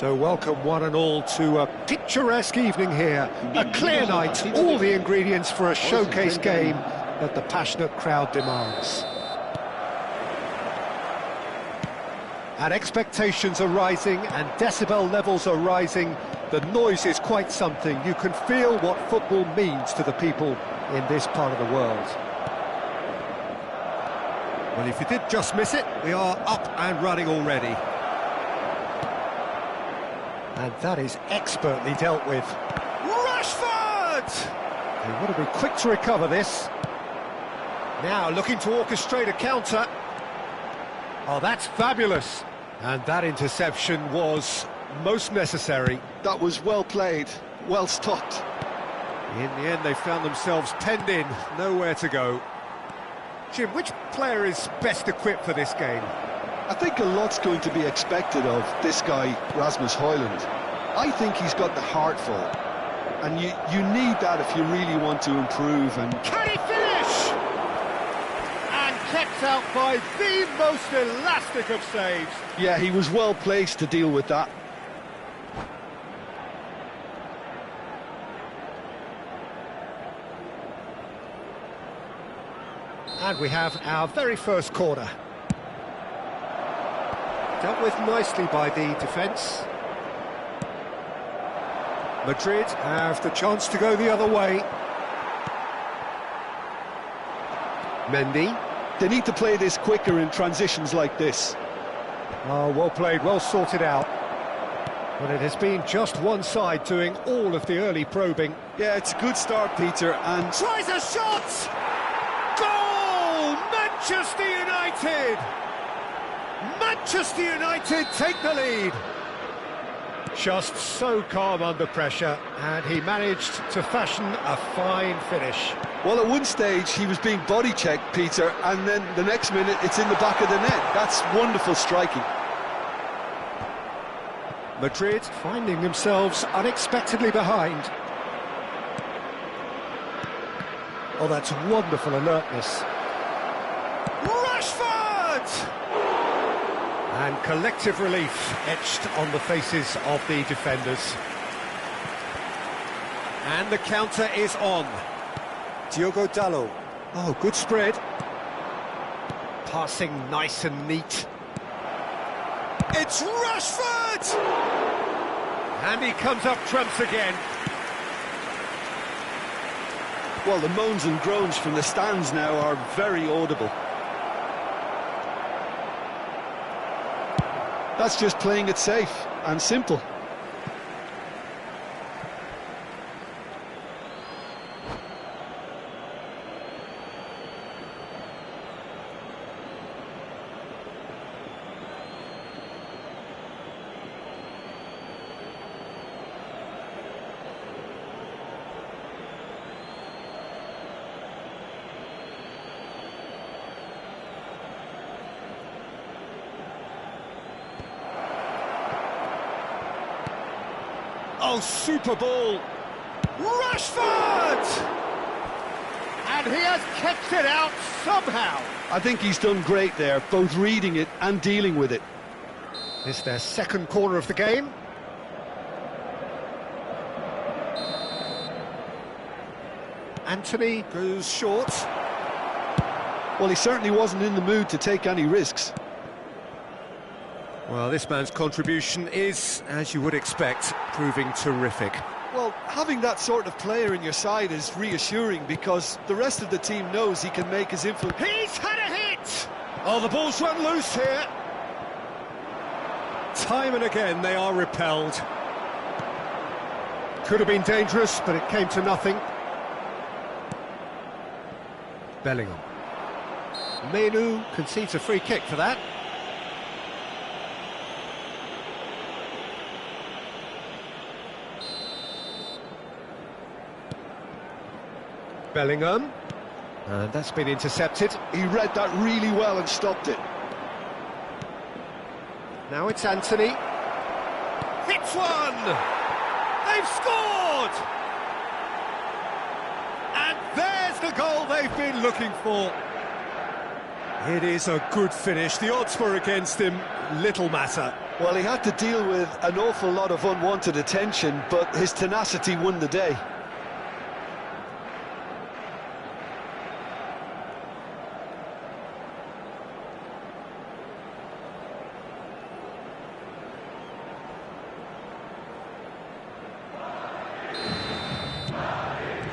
So welcome one and all to a picturesque evening here. A clear night, all the ingredients for a showcase game that the passionate crowd demands. And expectations are rising and decibel levels are rising. The noise is quite something. You can feel what football means to the people in this part of the world. Well, if you did just miss it, we are up and running already. And that is expertly dealt with. Rashford! They want to be quick to recover this. Now looking to orchestrate a counter. Oh, that's fabulous. And that interception was most necessary. That was well played, well stopped. In the end, they found themselves penned in, nowhere to go. Jim, which player is best equipped for this game? I think a lot's going to be expected of this guy, Rasmus Højlund. I think he's got the heart for it. And you need that if you really want to improve. And can he finish? And kept out by the most elastic of saves. Yeah, he was well placed to deal with that. And we have our very first corner. Dealt with nicely by the defence. Madrid have the chance to go the other way. Mendy. They need to play this quicker in transitions like this. Oh, well played, well sorted out. But it has been just one side doing all of the early probing. Yeah, it's a good start, Peter, and... tries a shot! Goal! Manchester United! Manchester United take the lead. Just so calm under pressure, and he managed to fashion a fine finish. Well, at one stage he was being body checked, Peter, and then the next minute it's in the back of the net. That's wonderful striking. Madrid finding themselves unexpectedly behind. Oh, that's wonderful alertness. Rashford! And collective relief etched on the faces of the defenders. And the counter is on. Diogo Dalot. Oh, good spread. Passing nice and neat. It's Rashford! And he comes up trumps again. Well, the moans and groans from the stands now are very audible. That's just playing it safe and simple. Oh, super ball! Rashford! And he has kept it out somehow. I think he's done great there, both reading it and dealing with it. This is their second corner of the game. Anthony goes short. Well, he certainly wasn't in the mood to take any risks. Well, this man's contribution is, as you would expect, proving terrific. Well, having that sort of player in your side is reassuring because the rest of the team knows he can make his influence. He's had a hit! Oh, the ball's run loose here. Time and again they are repelled. Could have been dangerous, but it came to nothing. Bellingham. Menu concedes a free kick for that. Bellingham, and that's been intercepted. He read that really well and stopped it. Now it's Anthony. Hits one! They've scored! And there's the goal they've been looking for. It is a good finish. The odds were against him, little matter. Well, he had to deal with an awful lot of unwanted attention, but his tenacity won the day.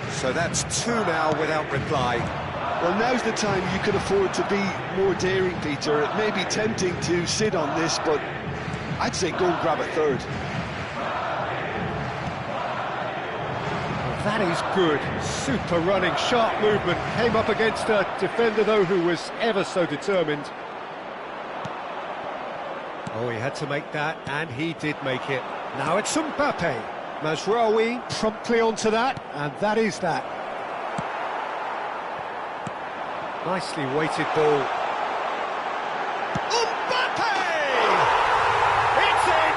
So that's two now without reply. Well, now's the time you can afford to be more daring, Peter. It may be tempting to sit on this, but I'd say go and grab a third. That is good. Super running, sharp movement. Came up against a defender, though, who was ever so determined. Oh, he had to make that, and he did make it. Now it's Mbappe. Mazraoui promptly onto that, and that is that. Nicely weighted ball. Mbappe! It's in!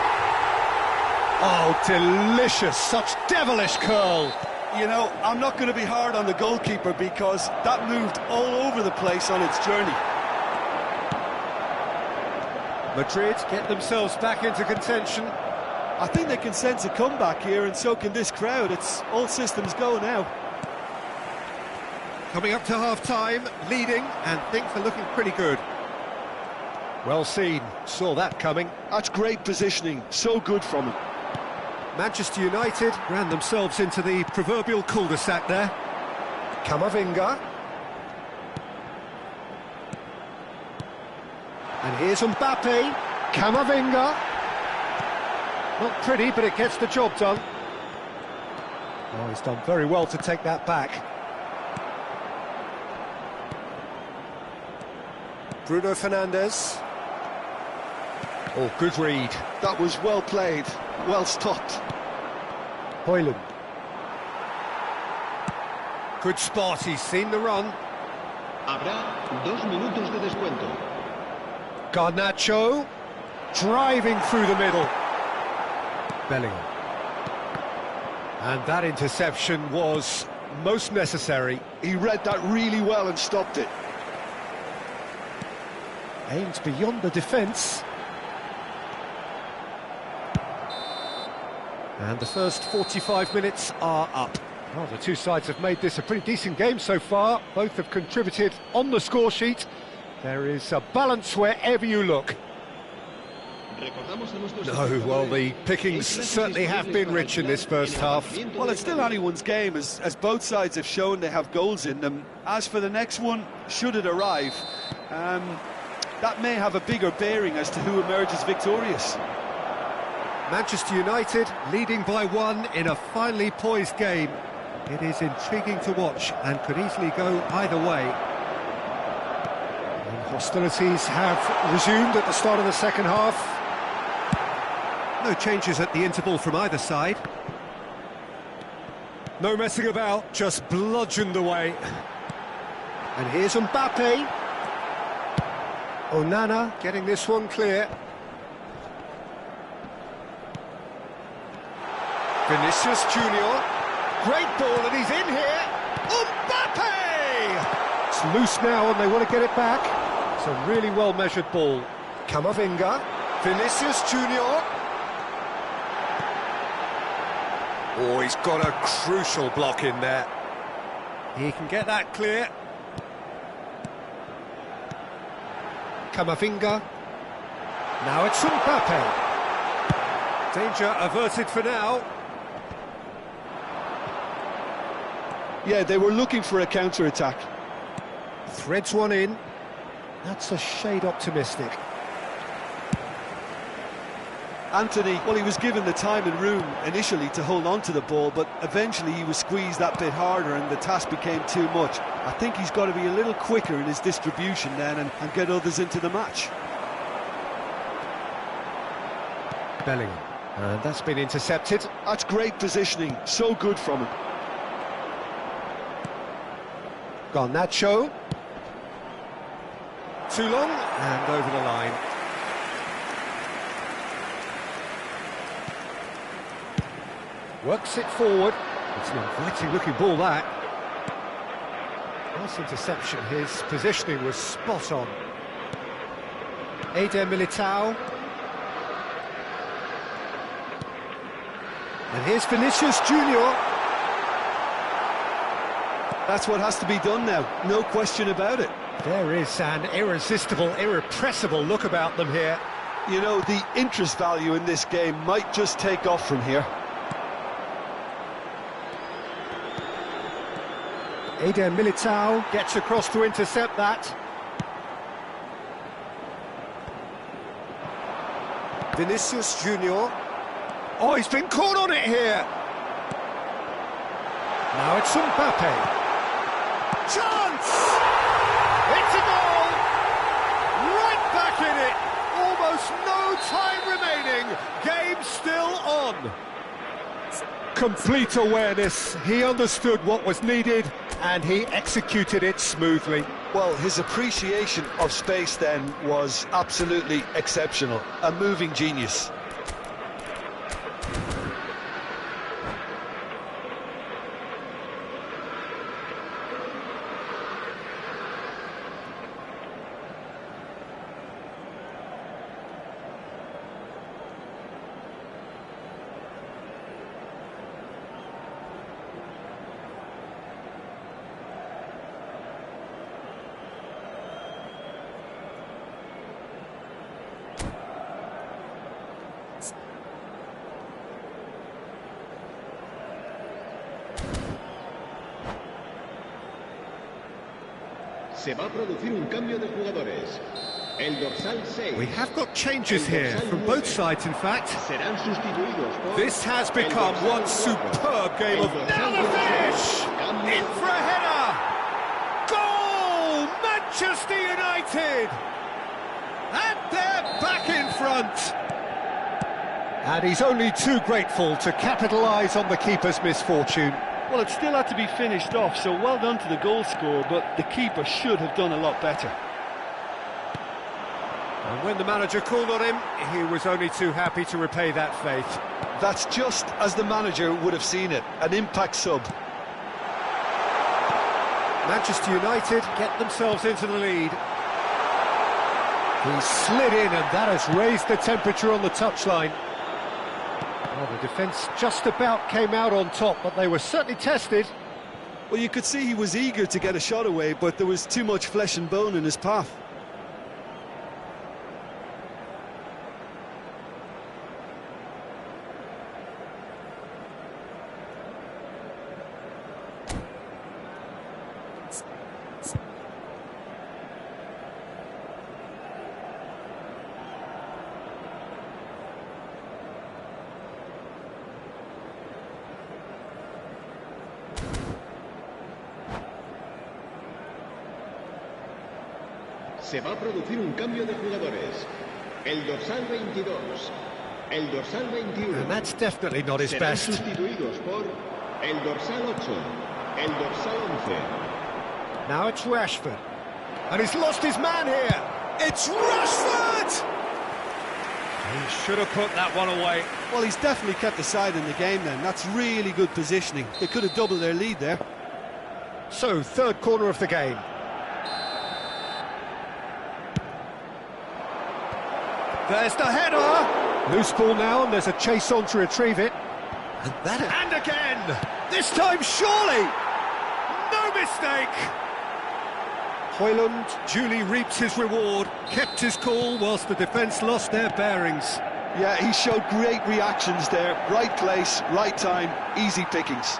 Oh, delicious, such devilish curl. You know, I'm not going to be hard on the goalkeeper because that moved all over the place on its journey. Madrid get themselves back into contention. I think they can sense a comeback here, and so can this crowd. It's all systems go now. Coming up to half-time, leading, and things are looking pretty good. Well seen, saw that coming. That's great positioning, so good from him. Manchester United ran themselves into the proverbial cul-de-sac there. Camavinga. And here's Mbappe. Camavinga. Not pretty, but it gets the job done. Oh, he's done very well to take that back. Bruno Fernandes. Oh, good read. That was well played, well stopped. Højlund. Good spot, he's seen the run. Habrá 2 minutos de descuento. Garnacho, driving through the middle. Bellingham. And that interception was most necessary. He read that really well and stopped it. Aimed beyond the defence. And the first 45 minutes are up. Well, the two sides have made this a pretty decent game so far. Both have contributed on the score sheet. There is a balance wherever you look. No, well, the pickings certainly have been rich in this first half. Well, it's still anyone's game, as both sides have shown they have goals in them. As for the next one, should it arrive, that may have a bigger bearing as to who emerges victorious. Manchester United leading by 1 in a finely poised game. It is intriguing to watch and could easily go either way. And hostilities have resumed at the start of the second half. No changes at the interval from either side. No messing about, just bludgeoned away. And here's Mbappe. Onana getting this one clear. Vinicius Junior. Great ball, and he's in here. Mbappe! It's loose now, and they want to get it back. It's a really well-measured ball. Camavinga. Vinicius Junior. Oh, he's got a crucial block in there. He can get that clear. Camavinga. Now it's Mbappe. Danger averted for now. Yeah, they were looking for a counter-attack. Threads one in. That's a shade optimistic. Anthony, well, he was given the time and room initially to hold on to the ball, but eventually he was squeezed that bit harder and the task became too much. I think he's got to be a little quicker in his distribution then and get others into the match. Bellingham. And that's been intercepted. That's great positioning, so good from him. Garnacho. Too long, and over the line. Works it forward. It's an inviting-looking ball, that. Nice interception. His positioning was spot on. Eder Militao. And here's Vinicius Junior. That's what has to be done now, no question about it. There is an irresistible, irrepressible look about them here. You know, the interest value in this game might just take off from here. Eder Militao gets across to intercept that. Vinicius Junior. Oh, he's been caught on it here. Now it's Mbappe. Chance! It's a goal! Right back in it! Almost no time remaining. Game still on. Complete awareness. He understood what was needed and he executed it smoothly. Well, his appreciation of space then was absolutely exceptional. A moving genius. Se va a producir un cambio de jugadores. El dorsal 6. We have got changes here from both sides, in fact. Serán sustituidos por This has become one superb game of... Now the finish! In for a header! Goal! Manchester United! And they're back in front! And he's only too grateful to capitalise on the keeper's misfortune. Well, it still had to be finished off, so well done to the goal scorer, but the keeper should have done a lot better. And when the manager called on him, he was only too happy to repay that faith. That's just as the manager would have seen it, an impact sub. Manchester United get themselves into the lead. He slid in and that has raised the temperature on the touchline. Well, the defence just about came out on top, but they were certainly tested. Well, you could see he was eager to get a shot away, but there was too much flesh and bone in his path. Se va a producir un cambio de jugadores. El dorsal 22. El dorsal 21. And that's definitely not his Serán best. sustituidos por el dorsal 8. El dorsal 11. Now it's Rashford. And he's lost his man here. It's Rashford! He should have put that one away. Well, he's definitely kept the side in the game then. That's really good positioning. They could have doubled their lead there. So, third corner of the game. There's the header! Loose ball now, and there's a chase on to retrieve it. And again! This time, surely! No mistake! Højlund duly reaps his reward, kept his cool whilst the defence lost their bearings. Yeah, he showed great reactions there. Right place, right time, easy pickings.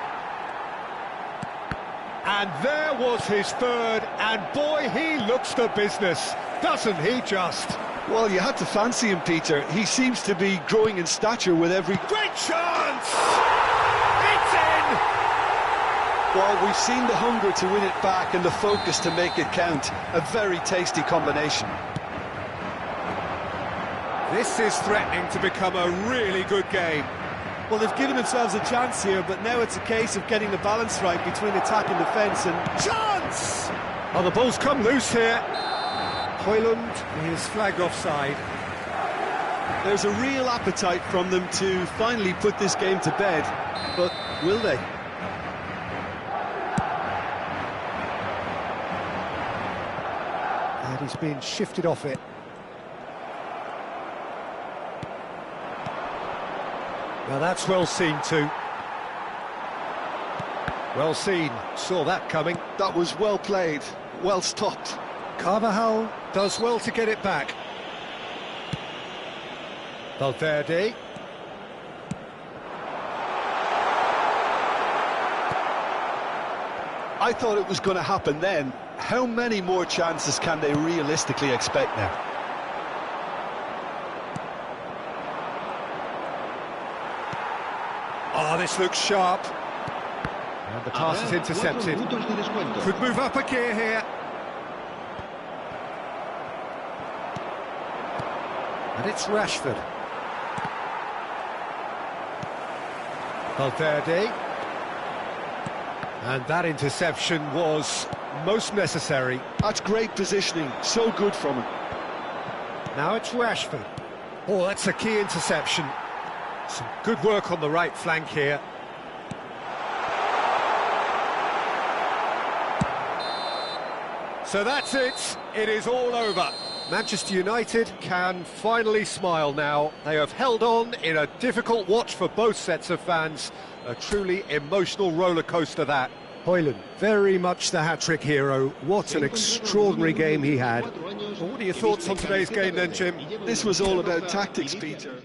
And there was his third, and boy, he looks the business, doesn't he just? Well, you had to fancy him, Peter. He seems to be growing in stature with every... Great chance! It's in! Well, we've seen the hunger to win it back and the focus to make it count. A very tasty combination. This is threatening to become a really good game. Well, they've given themselves a chance here, but now it's a case of getting the balance right between attack and defence and... Chance! Oh, the ball's come loose here. Højlund is flagged offside. There's a real appetite from them to finally put this game to bed, but will they? And he's been shifted off it. Now that's well seen too. Well seen, saw that coming. That was well played, well stopped. Carvajal does well to get it back. Valverde. I thought it was going to happen then. How many more chances can they realistically expect now? Oh, this looks sharp. And the pass is intercepted. Could move up a gear here. And it's Rashford. Valverde. And that interception was most necessary. That's great positioning, so good from him. Now it's Rashford. Oh, that's a key interception. Some good work on the right flank here. So that's it. It is all over. Manchester United can finally smile now. They have held on in a difficult watch for both sets of fans. A truly emotional roller coaster that. Højlund, very much the hat-trick hero. What an extraordinary game he had. Well, what are your thoughts on today's game then, Jim? This was all about tactics, Peter.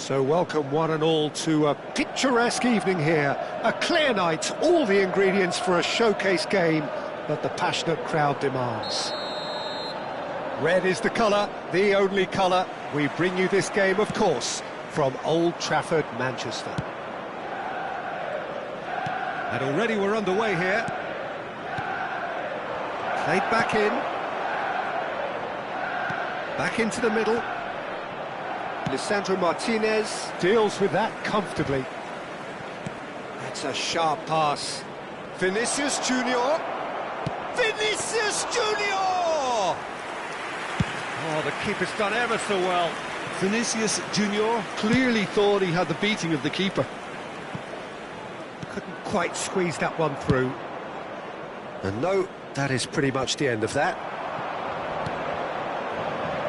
So welcome one and all to a picturesque evening here. A clear night, all the ingredients for a showcase game that the passionate crowd demands. Red is the colour, the only colour. We bring you this game, of course, from Old Trafford, Manchester. And already we're underway here. Played back in. Back into the middle. Lisandro Martinez deals with that comfortably. That's a sharp pass. Vinicius Junior. Vinicius Junior! Oh, the keeper's done ever so well. Vinicius Junior clearly thought he had the beating of the keeper. Couldn't quite squeeze that one through. And no, that is pretty much the end of that.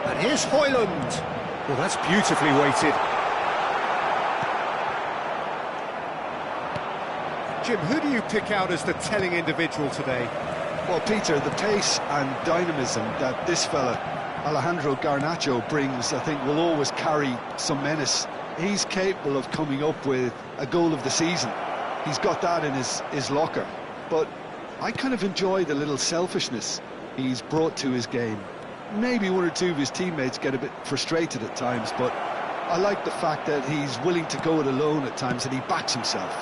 And here's Højlund. Well, that's beautifully weighted. Jim, who do you pick out as the telling individual today? Well, Peter, the pace and dynamism that this fella, Alejandro Garnacho, brings, I think, will always carry some menace. He's capable of coming up with a goal of the season. He's got that in his locker. But I kind of enjoy the little selfishness he's brought to his game. Maybe one or two of his teammates get a bit frustrated at times, but I like the fact that he's willing to go it alone at times and he backs himself.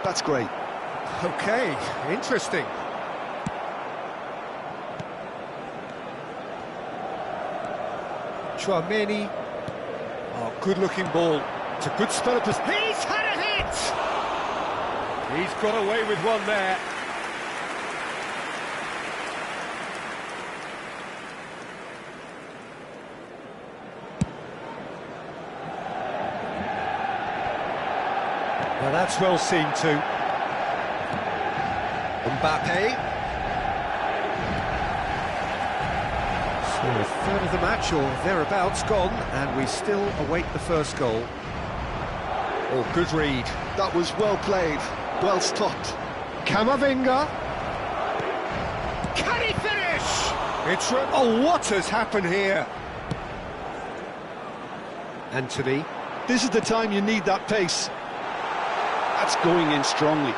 That's great. Okay, interesting. Chouameni. Oh, good-looking ball. It's a good spell of position. He's had a hit! He's got away with one there. Well, that's well seen too. Mbappe. So a third of the match or thereabouts gone, and we still await the first goal. Oh, good read. That was well played, well stopped. Camavinga. Can he finish? It's... Oh, what has happened here? Anthony. This is the time you need that pace. That's going in strongly.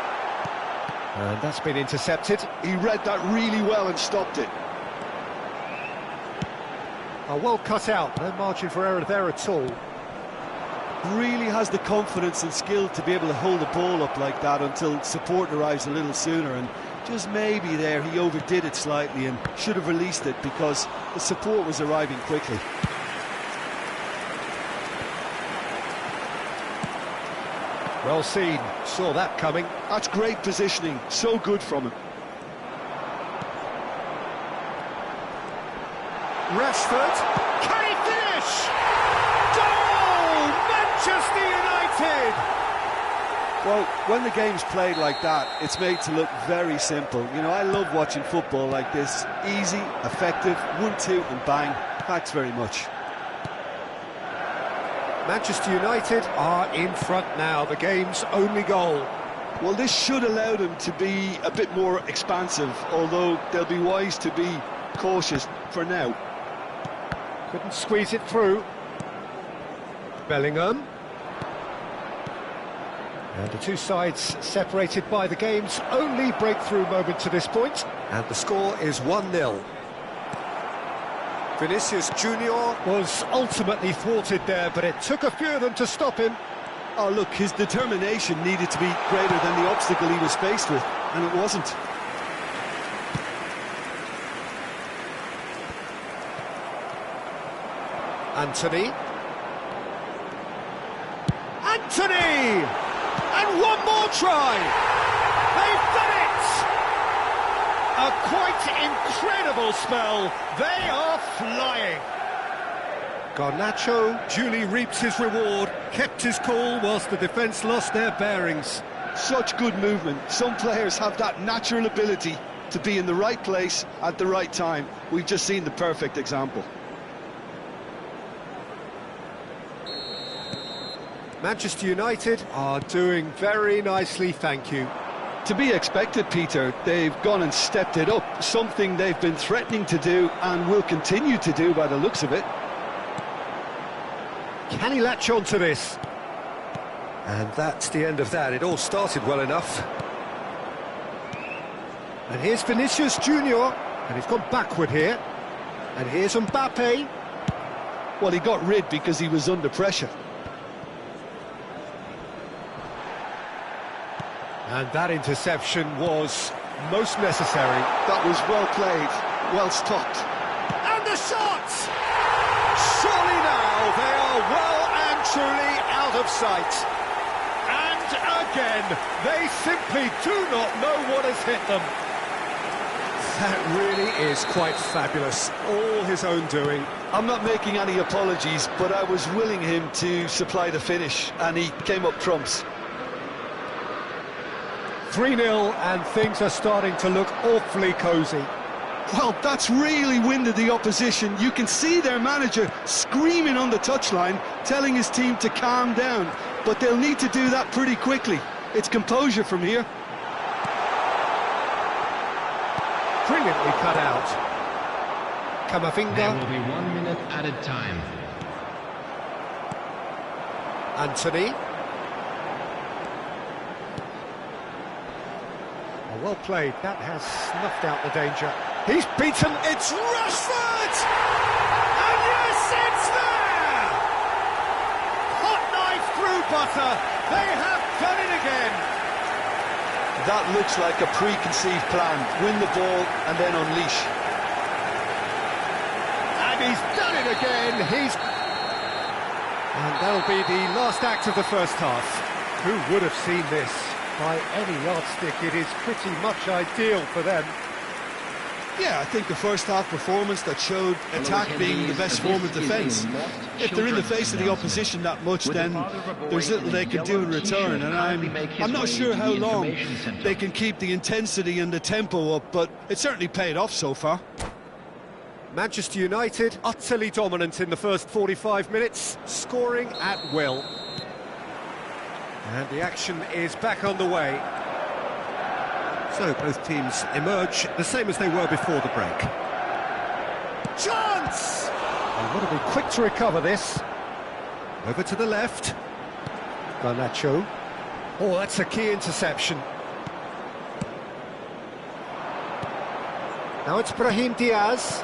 And that's been intercepted. He read that really well and stopped it. Oh, well cut out, no margin for error there at all. Really has the confidence and skill to be able to hold the ball up like that until support arrives a little sooner, and just maybe there he overdid it slightly and should have released it because the support was arriving quickly. Well seen, saw that coming. That's great positioning, so good from him. Rashford, can he finish? Goal! Manchester United! Well, when the game's played like that, it's made to look very simple. You know, I love watching football like this. Easy, effective, 1-2 and bang. Thanks very much. Manchester United are in front now, the game's only goal. Well, this should allow them to be a bit more expansive, although they'll be wise to be cautious for now. Couldn't squeeze it through. Bellingham. And the two sides separated by the game's only breakthrough moment to this point. And the score is 1-0. Vinicius Junior was ultimately thwarted there, but it took a few of them to stop him. Oh, look, his determination needed to be greater than the obstacle he was faced with, and it wasn't. Anthony. Anthony! And one more try! They've done it! A quite incredible spell. They are flying. Garnacho duly reaps his reward, kept his cool whilst the defence lost their bearings. Such good movement. Some players have that natural ability to be in the right place at the right time. We've just seen the perfect example. Manchester United are doing very nicely, thank you. To be expected, Peter. They've gone and stepped it up, something they've been threatening to do and will continue to do by the looks of it. Can he latch on to this? And that's the end of that. It all started well enough. And here's Vinicius Junior, and he's gone backward here. And here's Mbappe. Well, he got rid because he was under pressure. And that interception was most necessary. That was well played, well stopped. And the shot! Surely now they are well and truly out of sight. And again, they simply do not know what has hit them. That really is quite fabulous. All his own doing. I'm not making any apologies, but I was willing him to supply the finish, and he came up trumps. 3-0, and things are starting to look awfully cosy. Well, that's really winded the opposition. You can see their manager screaming on the touchline, telling his team to calm down, but they'll need to do that pretty quickly. It's composure from here. Brilliantly cut out. Camavinga. There will be 1 minute added time. Anthony. Oh, well played. That has snuffed out the danger. He's beaten. It's Rashford! And yes, it's there! Hot knife through butter. They have done it again. That looks like a preconceived plan. Win the ball and then unleash. And he's done it again. And that'll be the last act of the first half. Who would have seen this? By any yardstick, it is pretty much ideal for them. Yeah, I think the first half performance that showed attack being the best form of defence. If they're in the face of the opposition that much, then there's little they can do in return, and I'm not sure how long they can keep the intensity and the tempo up, but it certainly paid off so far. Manchester United utterly dominant in the first 45 minutes, scoring at will. And the action is back on the way. So both teams emerge the same as they were before the break. Chance! And want to be quick to recover this. Over to the left. Garnacho. Oh, that's a key interception. Now it's Brahim Diaz.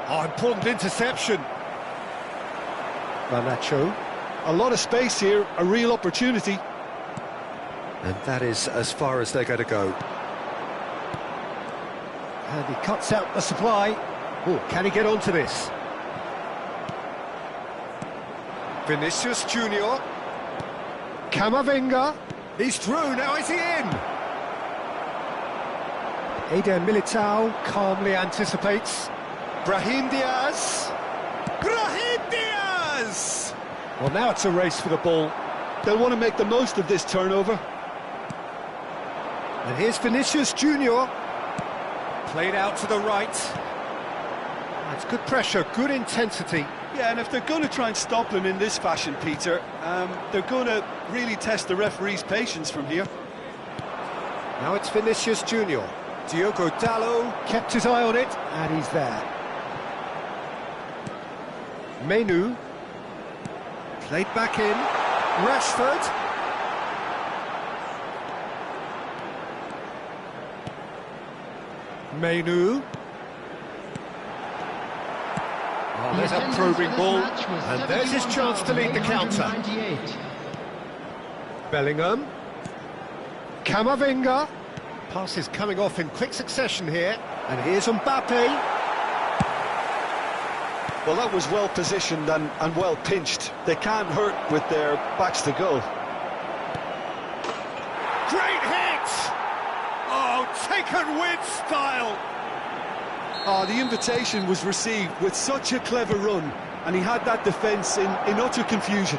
Oh, important interception. Garnacho. A lot of space here, a real opportunity. And that is as far as they're going to go. And he cuts out the supply. Oh, can he get onto this? Vinicius Junior. Camavinga. He's through, now is he in? Eder Militao calmly anticipates. Brahim Diaz. Brahim Diaz! Well, now it's a race for the ball. They'll want to make the most of this turnover. And here's Vinicius Junior. Played out to the right. That's good pressure, good intensity. Yeah, and if they're going to try and stop them in this fashion, Peter, they're going to really test the referee's patience from here. Now it's Vinicius Junior. Diogo Dallo kept his eye on it, and he's there. Menu. Played back in. Rashford. Menu. Oh, there's a probing ball, and there's his chance to lead the counter. Bellingham. Camavinga. Passes coming off in quick succession here, and here's Mbappe. Well, that was well positioned and well pinched. They can't hurt with their backs to goal. Great hit! Oh, taken with style! Oh, the invitation was received with such a clever run, and he had that defence in utter confusion.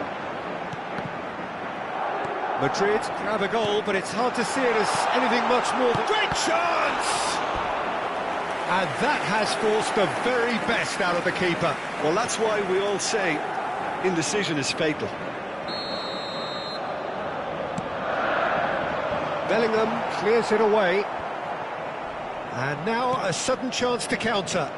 Madrid grab a goal, but it's hard to see it as anything much more than... Great chance! And that has forced the very best out of the keeper. Well, that's why we all say indecision is fatal. Bellingham clears it away. And now a sudden chance to counter.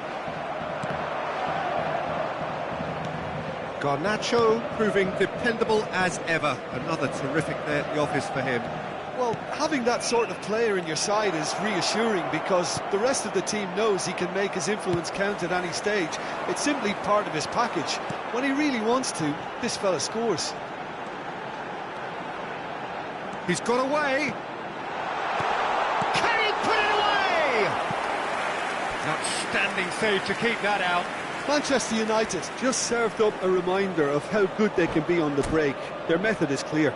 Garnacho proving dependable as ever. Another terrific day at the office for him. Well, having that sort of player in your side is reassuring because the rest of the team knows he can make his influence count at any stage. It's simply part of his package. When he really wants to, this fella scores. He's got away. Can he put it away? Outstanding save to keep that out. Manchester United just served up a reminder of how good they can be on the break. Their method is clear.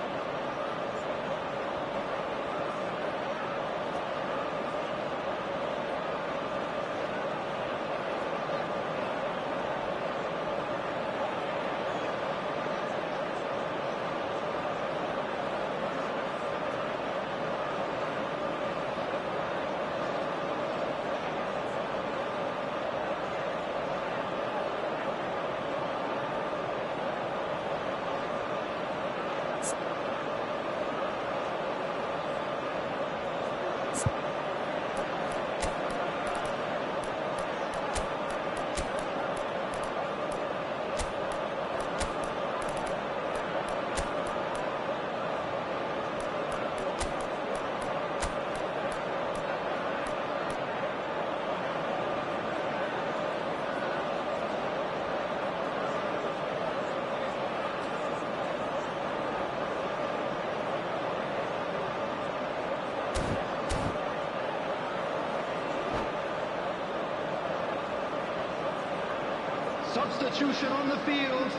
Substitution on the field.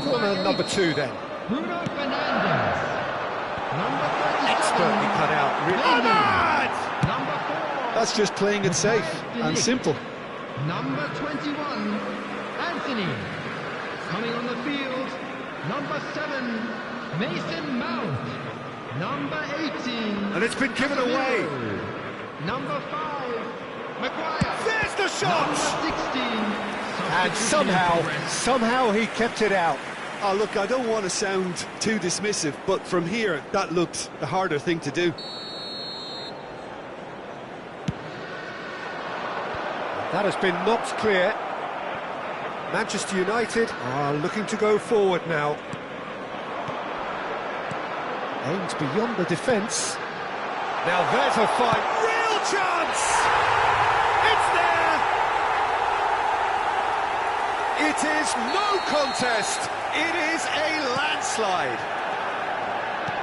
Corner number 2 then. Bruno Fernandes. Number 37. Expertly cut out. Really bad! Number 4. That's just playing it safe and simple. Number 21. Anthony. Coming on the field. Number 7. Mason Mount. Number 18. And it's been given away. Number 5. Maguire. There's the shot! Number 16. And somehow he kept it out. Oh, look, I don't want to sound too dismissive, but from here, that looked the harder thing to do. That has been knocked clear. Manchester United are looking to go forward now. Aimed beyond the defence. Now there's a fight. Real chance! It's there! It is no contest. It is a landslide.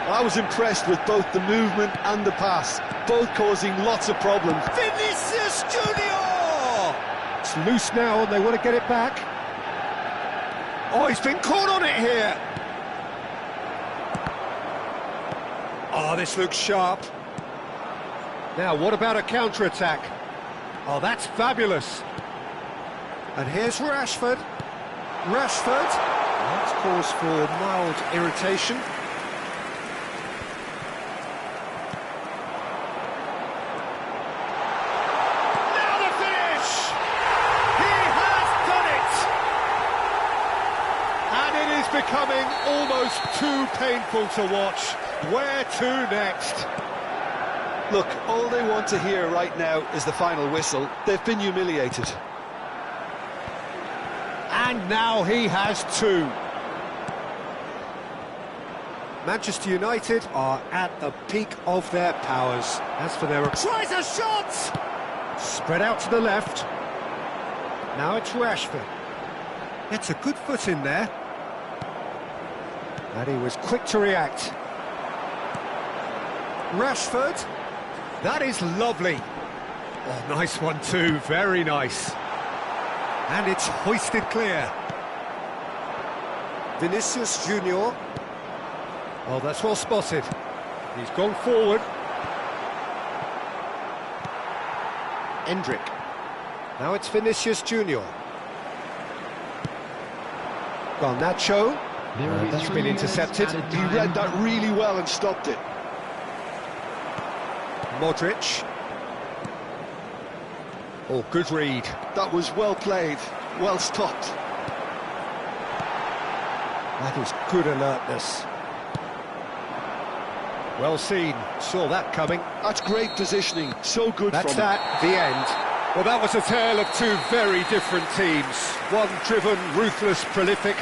I was impressed with both the movement and the pass, both causing lots of problems. Vinicius Junior! It's loose now and they want to get it back. Oh, he's been caught on it here. Oh, this looks sharp. Now, what about a counter-attack? Oh, that's fabulous. And here's Rashford. Rashford. That's cause for mild irritation. Now the finish! He has done it! And it is becoming almost too painful to watch. Where to next? Look, all they want to hear right now is the final whistle. They've been humiliated. And now he has 2. Manchester United are at the peak of their powers. As for their... Tries a shot! Spread out to the left. Now it's Rashford. Gets a good foot in there. And he was quick to react. Rashford. That is lovely. Oh, nice one too, very nice. And it's hoisted clear. Vinicius Junior. Oh, that's well spotted. He's gone forward. Endrick. Now it's Vinicius Junior. Garnacho. That's been intercepted. He read that really well and stopped it. Modric. Oh, good read. That was well played, well stopped. That is good alertness. Well seen, saw that coming. That's great positioning, so good That's from him. that, the end. Well, that was a tale of 2 very different teams. One driven, ruthless, prolific.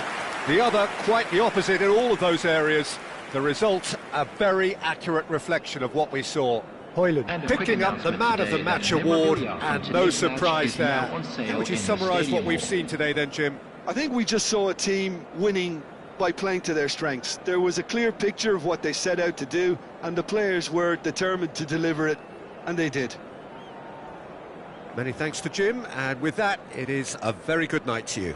The other, quite the opposite in all of those areas. The result, a very accurate reflection of what we saw. And a quick Picking up the announcement Man of the today Match that award, memorabilia from and no today's match surprise is now there. on sale How would you in the summarise what Stadium we've Hall. seen today then, Jim? I think we just saw a team winning by playing to their strengths. There was a clear picture of what they set out to do, and the players were determined to deliver it, and they did. Many thanks to Jim, and with that, it is a very good night to you.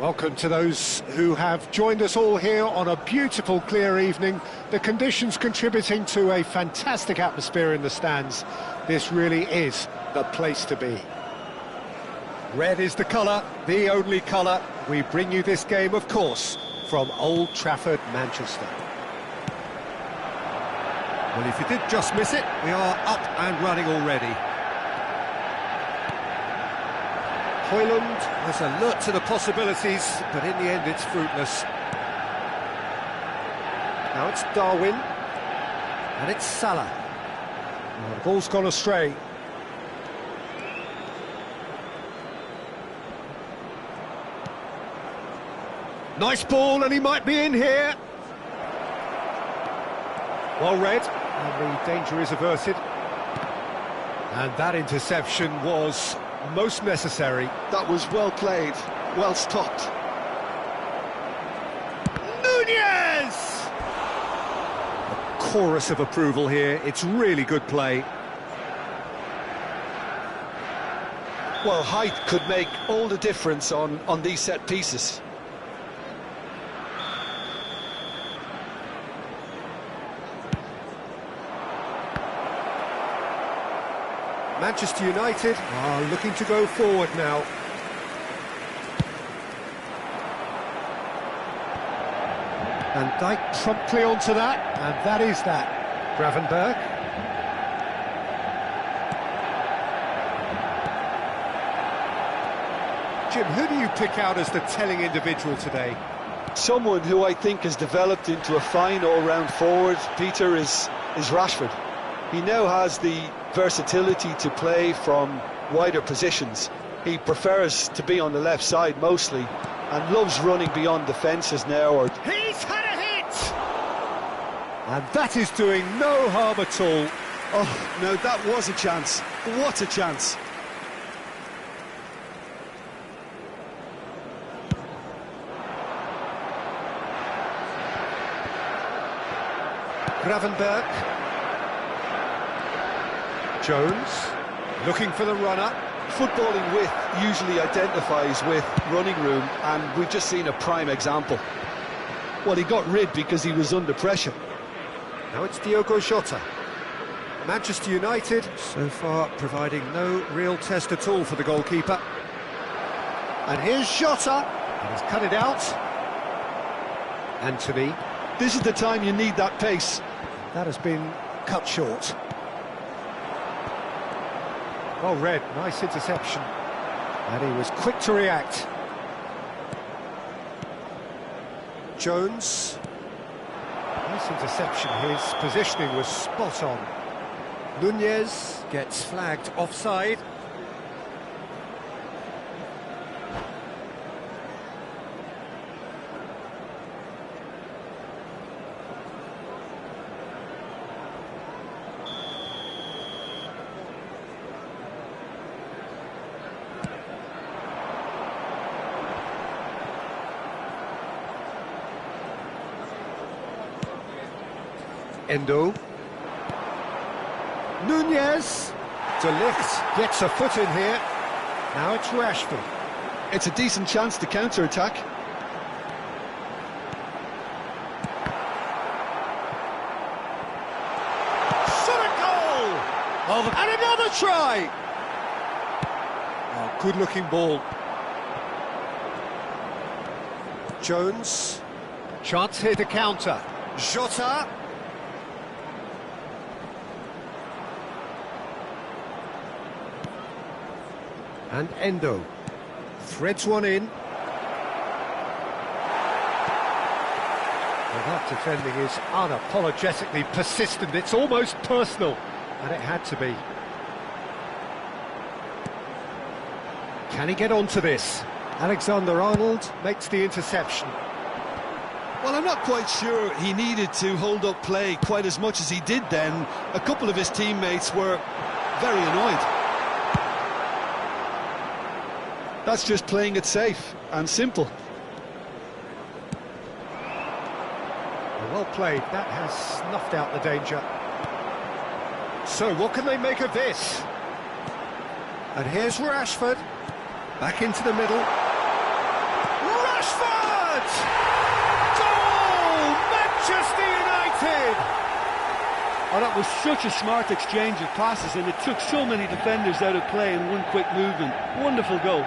Welcome to those who have joined us all here on a beautiful, clear evening. The conditions contributing to a fantastic atmosphere in the stands. This really is the place to be. Red is the colour, the only colour. We bring you this game, of course, from Old Trafford, Manchester. Well, if you did just miss it, we are up and running already. Højlund was alert to the possibilities, but in the end it's fruitless. Now it's Darwin, and it's Salah. Well, the ball's gone astray. Nice ball, and he might be in here. Well read, and the danger is averted. And that interception was most necessary. That was well played, well stopped. Nunez! A chorus of approval here. It's really good play. Well, height could make all the difference on these set pieces. Manchester United are looking to go forward now. And Dijk promptly onto that, and that is that. Gravenberg. Jim, who do you pick out as the telling individual today? Someone who I think has developed into a fine all-round forward, Peter, is Rashford. He now has the versatility to play from wider positions. He prefers to be on the left side mostly and loves running beyond defences now. He's had a hit! And that is doing no harm at all. Oh, no, that was a chance. What a chance. Gravenberg. Jones, looking for the runner. Footballing width usually identifies with running room, and we've just seen a prime example. Well, he got rid because he was under pressure. Now it's Diogo Jota. Manchester United, so far, providing no real test at all for the goalkeeper. And here's Jota, and he's cut it out. Anthony. This is the time you need that pace. That has been cut short. Well read, nice interception. And he was quick to react. Jones. Nice interception, his positioning was spot on. Nunez gets flagged offside. Endo. Nunez. De Ligt gets a foot in here. Now it's Rashford. It's a decent chance to counter-attack. Shot a goal! Oh, and another try! Oh, good-looking ball. Jones. Chance here to counter. Jota. And Endo threads one in. Well, that defending is unapologetically persistent. It's almost personal, and it had to be. Can he get onto this? Alexander-Arnold makes the interception. Well, I'm not quite sure he needed to hold up play quite as much as he did then. A couple of his teammates were very annoyed. That's just playing it safe and simple. Well played, that has snuffed out the danger. So what can they make of this? And here's Rashford, back into the middle. Rashford! Goal! Manchester United! Oh, that was such a smart exchange of passes, and it took so many defenders out of play in one quick movement. Wonderful goal.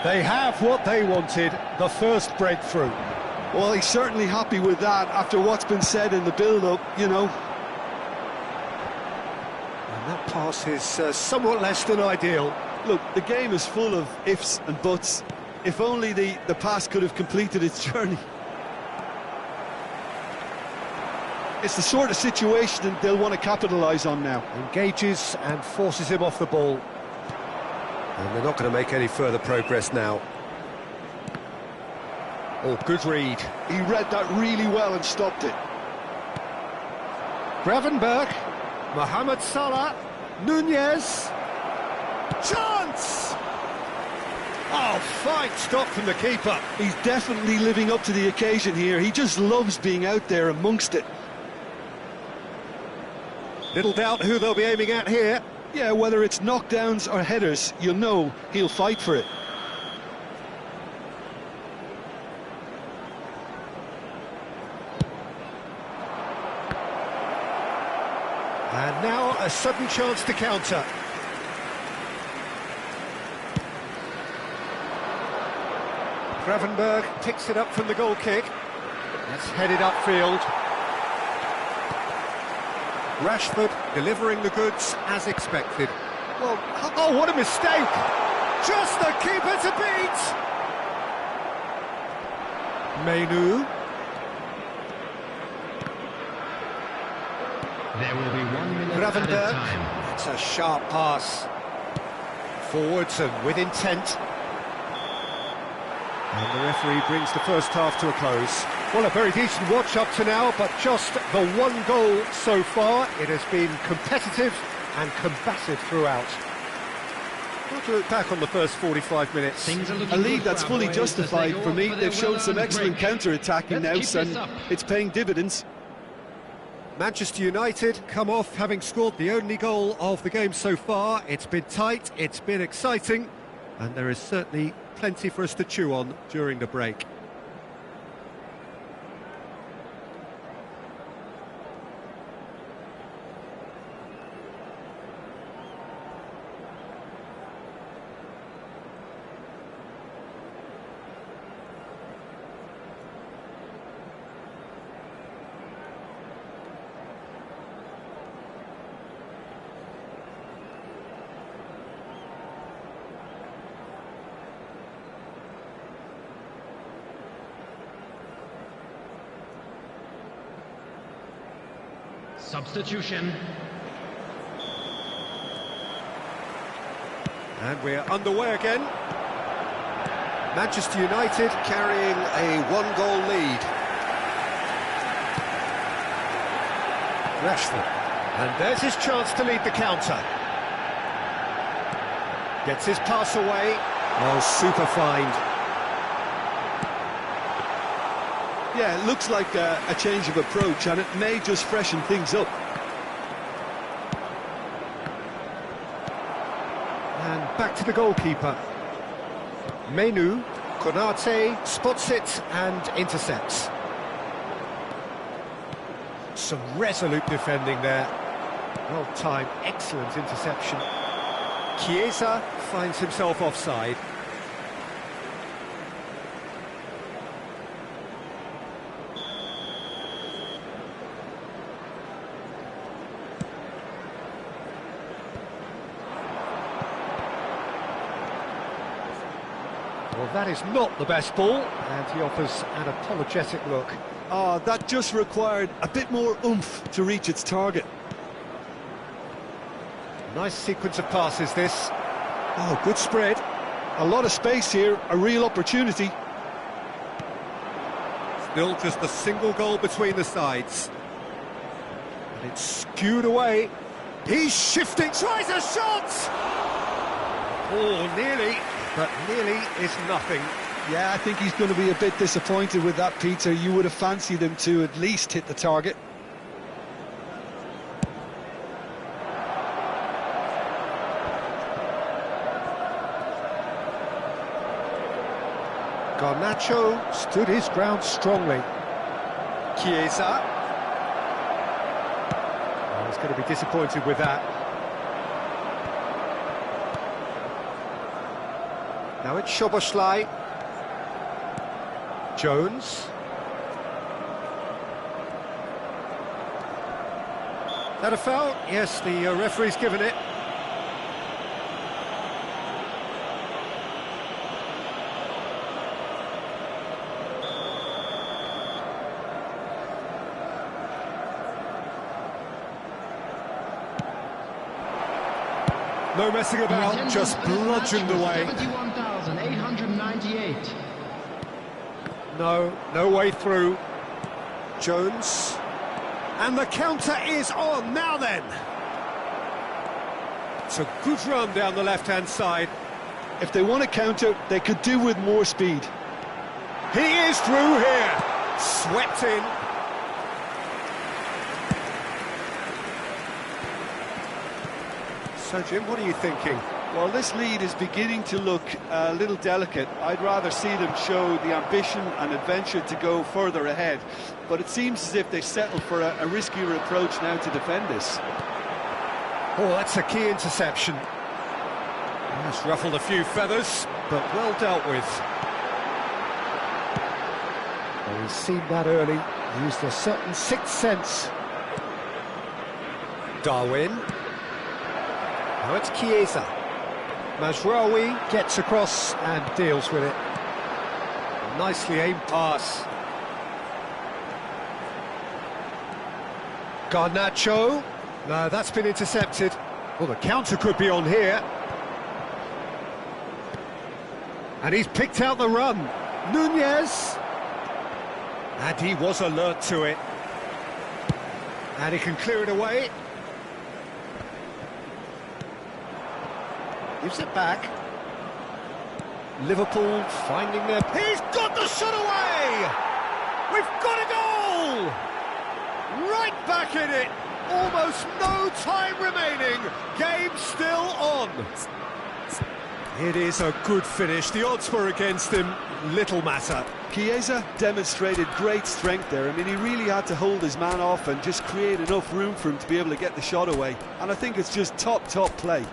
They have what they wanted, the first breakthrough. Well, he's certainly happy with that after what's been said in the build-up, you know. And that pass is somewhat less than ideal. Look, the game is full of ifs and buts. If only the pass could have completed its journey. It's the sort of situation they'll want to capitalise on now. Engages and forces him off the ball. And they're not going to make any further progress now. Oh, good read. He read that really well and stopped it. Gravenberch, Mohamed Salah, Nunez. Chance! Oh, fine stop from the keeper. He's definitely living up to the occasion here. He just loves being out there amongst it. Little doubt who they'll be aiming at here. Yeah, whether it's knockdowns or headers, you'll know he'll fight for it. And now a sudden chance to counter. Gravenberch picks it up from the goal kick. That's headed upfield. Rashford delivering the goods as expected. Well, oh, what a mistake! Just the keeper to beat! Mainu. There will be 1 minute added Gravenberch. time. It's a sharp pass. Forwards and with intent. And the referee brings the first half to a close. Well, a very decent watch up to now, but just the one goal so far. It has been competitive and combative throughout. Well, to look back on the first 45 minutes. Things are looking A lead good that's for fully our boys as they justified go for me. for their They've shown some well-earned excellent break. counter-attacking now, Let's keep this and up. it's paying dividends. Manchester United come off having scored the only goal of the game so far. It's been tight, it's been exciting, and there is certainly plenty for us to chew on during the break. Substitution. And we're underway again. Manchester United carrying a one-goal lead. Rashford. And there's his chance to lead the counter. Gets his pass away. Oh, super find. Yeah, it looks like a change of approach, and it may just freshen things up. And back to the goalkeeper. Mainu, Konate spots it and intercepts. Some resolute defending there. Well timed, excellent interception. Chiesa finds himself offside. Well, that is not the best ball, and he offers an apologetic look. Oh, that just required a bit more oomph to reach its target. Nice sequence of passes, this. Oh, good spread. A lot of space here, a real opportunity. Still just a single goal between the sides. And it's skewed away. He's shifting, tries a shot! Oh, nearly, but nearly is nothing. Yeah, I think he's going to be a bit disappointed with that, Peter. You would have fancied him to at least hit the target. Garnacho stood his ground strongly. Chiesa. Oh, he's going to be disappointed with that. Now it's Szoboszlai. Jones. That a foul? Yes, the referee's given it. No messing about, just bludgeoned away. 71,898. No way through. Jones. And the counter is on, now then. It's a good run down the left-hand side. If they want to counter, they could do with more speed. He is through here. Swept in. So, Jim, what are you thinking? Well, this lead is beginning to look a little delicate. I'd rather see them show the ambition and adventure to go further ahead. But it seems as if they settle for a riskier approach now to defend this. Oh, that's a key interception. It's ruffled a few feathers, but well dealt with. Well, he's seen that early, used a certain sixth sense. Darwin. Now it's Chiesa. Mazraoui gets across and deals with it. Nicely aimed pass. Garnacho. No, that's been intercepted. Well, the counter could be on here. And he's picked out the run. Nunez. And he was alert to it. And he can clear it away. Gives it back. Liverpool finding their... He's got the shot away! We've got a goal! Right back in it! Almost no time remaining. Game still on. It is a good finish. The odds were against him. Little matter. Chiesa demonstrated great strength there. I mean, he really had to hold his man off and just create enough room for him to be able to get the shot away. And I think it's just top play.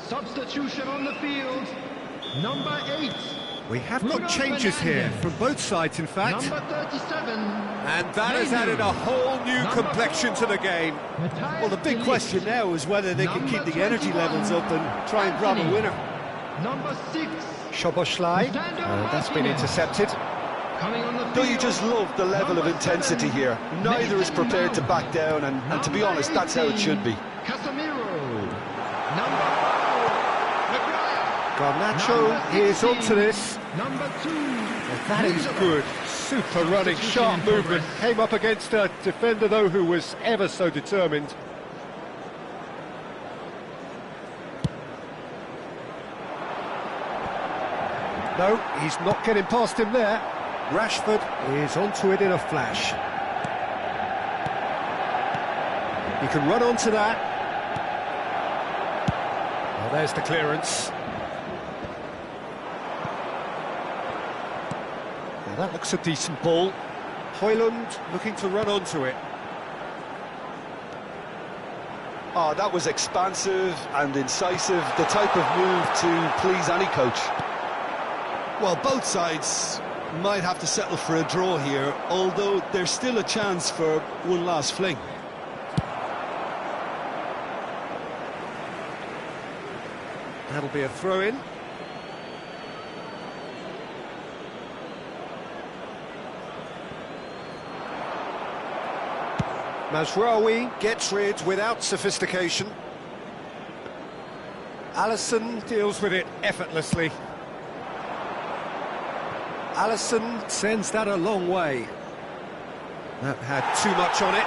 Substitution on the field, number 8. We have got changes here from both sides, in fact. Number 37. And that has added a whole new complexion to the game. Well, the big question now is whether they can keep the energy levels up and try and grab a winner. Number 6. Szoboszlai. That's been intercepted. Don't you just love the level of intensity here? Neither is prepared to back down, and to be honest, that's how it should be. Casemiro. Number 4. Garnacho is onto this. Number 2. That is good. Super running, sharp movement. Came up against a defender, though, who was ever so determined. No, he's not getting past him there. Rashford is onto it in a flash. He can run onto that. Well, there's the clearance. Now that looks a decent ball. Højlund looking to run onto it. Oh, that was expansive and incisive, the type of move to please any coach. Well, both sides might have to settle for a draw here, although there's still a chance for one last fling. That'll be a throw-in. Mazraoui gets rid without sophistication. Alisher deals with it effortlessly. Alisher sends that a long way. That had too much on it.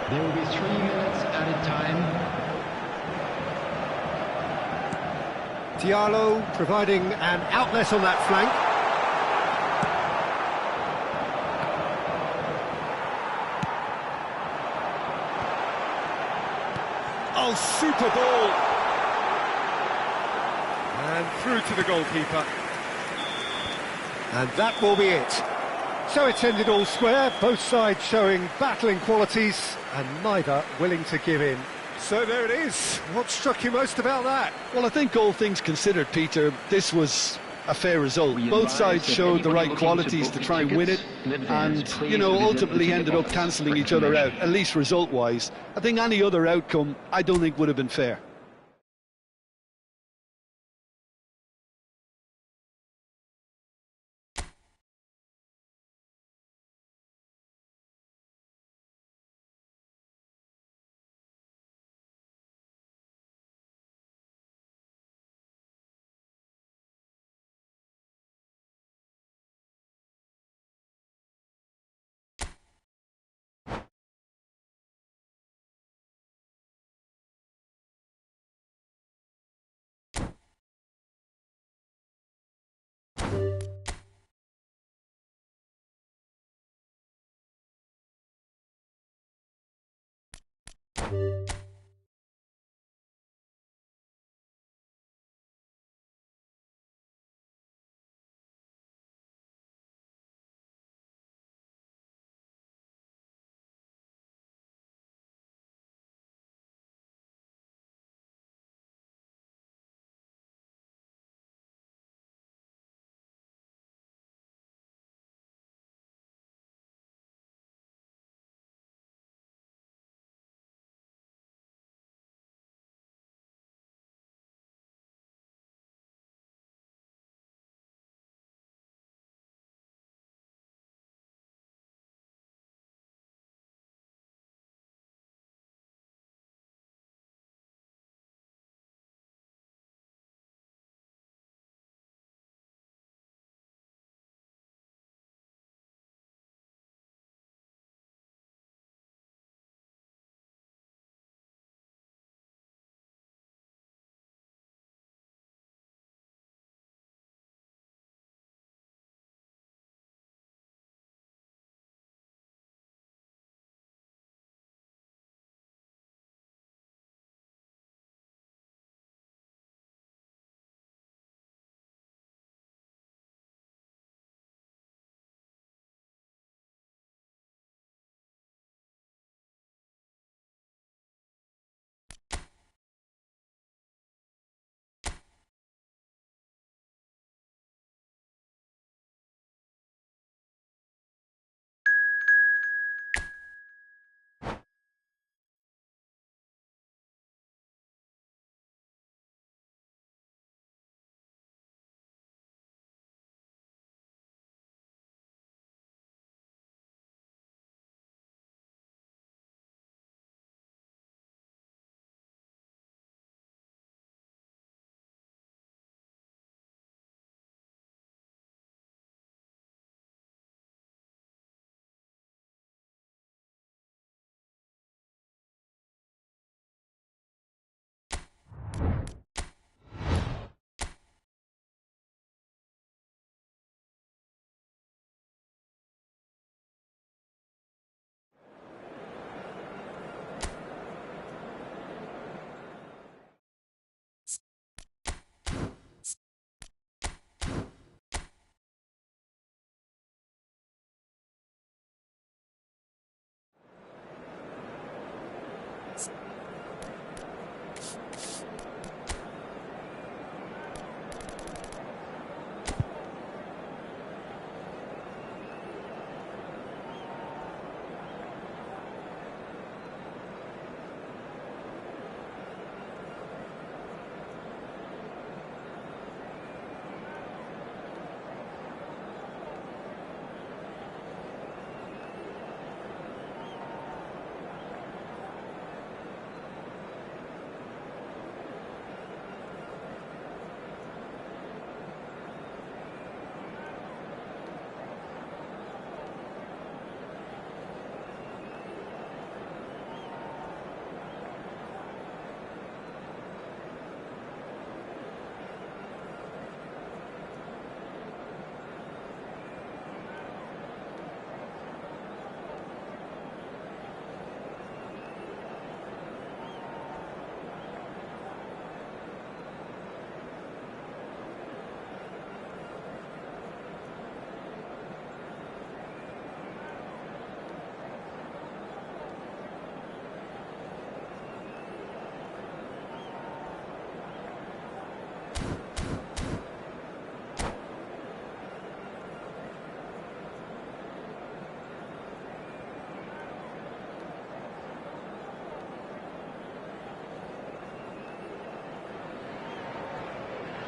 There will be 3 minutes added time. Diallo providing an outlet on that flank. Oh, super ball! And through to the goalkeeper. And that will be it. So it's ended all square, both sides showing battling qualities and neither willing to give in. So there it is. What struck you most about that? Well, I think all things considered, Peter, this was a fair result. Both sides showed the right qualities to try and win it and, you know, ultimately ended up cancelling each other out, at least result-wise. I think any other outcome, I don't think would have been fair.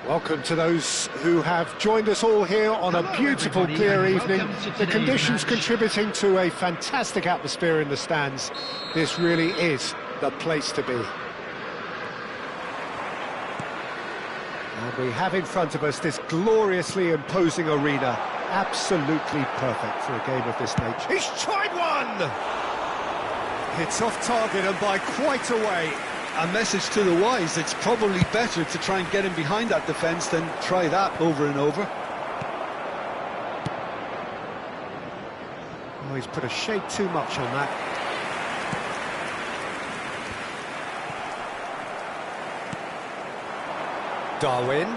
Welcome to those who have joined us all here on a beautiful, clear evening. The conditions contributing to a fantastic atmosphere in the stands. This really is the place to be. And we have in front of us this gloriously imposing arena. Absolutely perfect for a game of this nature. He's tried one! It's off target and by quite a way. A message to the wise, it's probably better to try and get him behind that defence than try that over and over. Oh, he's put a shade too much on that. Darwin.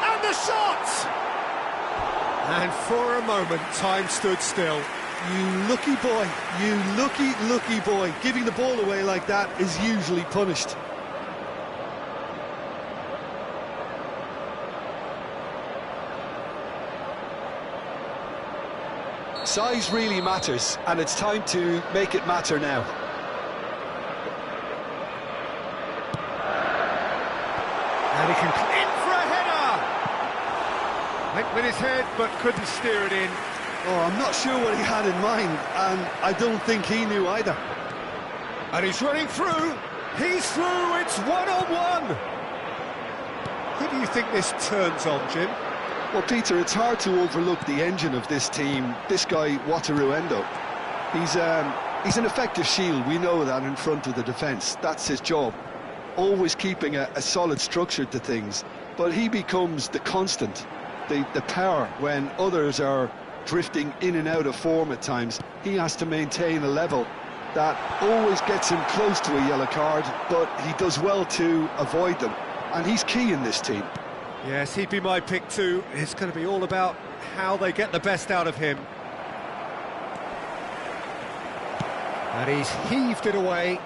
And the shot! And for a moment, time stood still. You lucky boy, you lucky boy. Giving the ball away like that is usually punished. Size really matters, and it's time to make it matter now. And he can in for a header! Went with his head, but couldn't steer it in. Oh, I'm not sure what he had in mind, and I don't think he knew either. And he's running through. He's through. It's one-on-one. Who do you think this turns on, Jim? Well, Peter, it's hard to overlook the engine of this team. This guy, Wataruendo. He's an effective shield. We know that in front of the defence. That's his job. Always keeping a solid structure to things. But he becomes the constant, the power when others are drifting in and out of form at times. He has to maintain a level that always gets him close to a yellow card, but he does well to avoid them, and he's key in this team. Yes, he'd be my pick too. It's going to be all about how they get the best out of him. And he's heaved it away.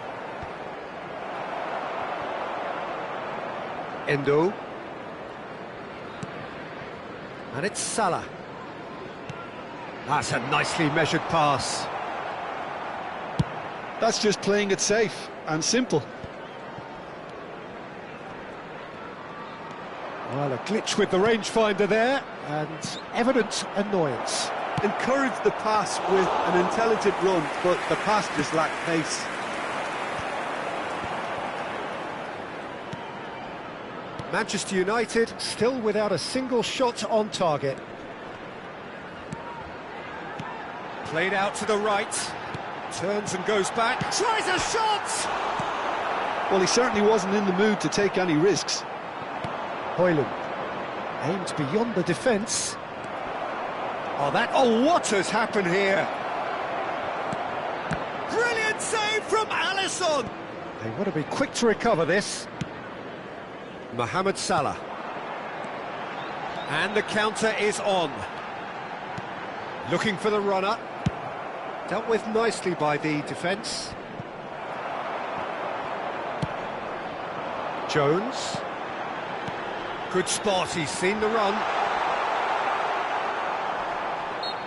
Endo. And it's Salah. That's a nicely measured pass. That's just playing it safe and simple. Well, a glitch with the rangefinder there, and evident annoyance. Encouraged the pass with an intelligent run, but the pass just lacked pace. Manchester United still without a single shot on target. Played out to the right, turns and goes back, tries a shot! Well, he certainly wasn't in the mood to take any risks. Højlund aimed beyond the defence. Oh, what has happened here? Brilliant save from Alisher! They want to be quick to recover this. Mohamed Salah. And the counter is on. Looking for the runner. Dealt with nicely by the defence. Jones. Good spot, he's seen the run.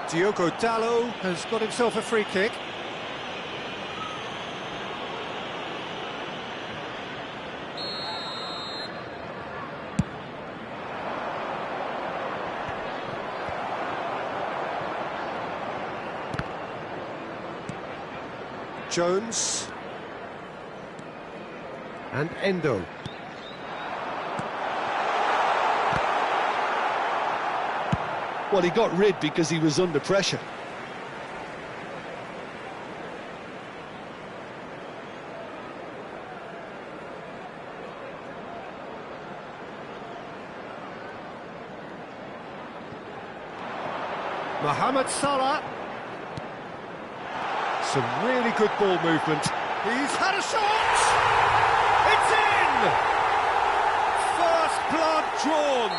Diogo Dalot has got himself a free kick. Jones and Endo. Well, he got rid because he was under pressure. Mohamed Salah. Some really good ball movement. He's had a shot! It's in! First blood drawn.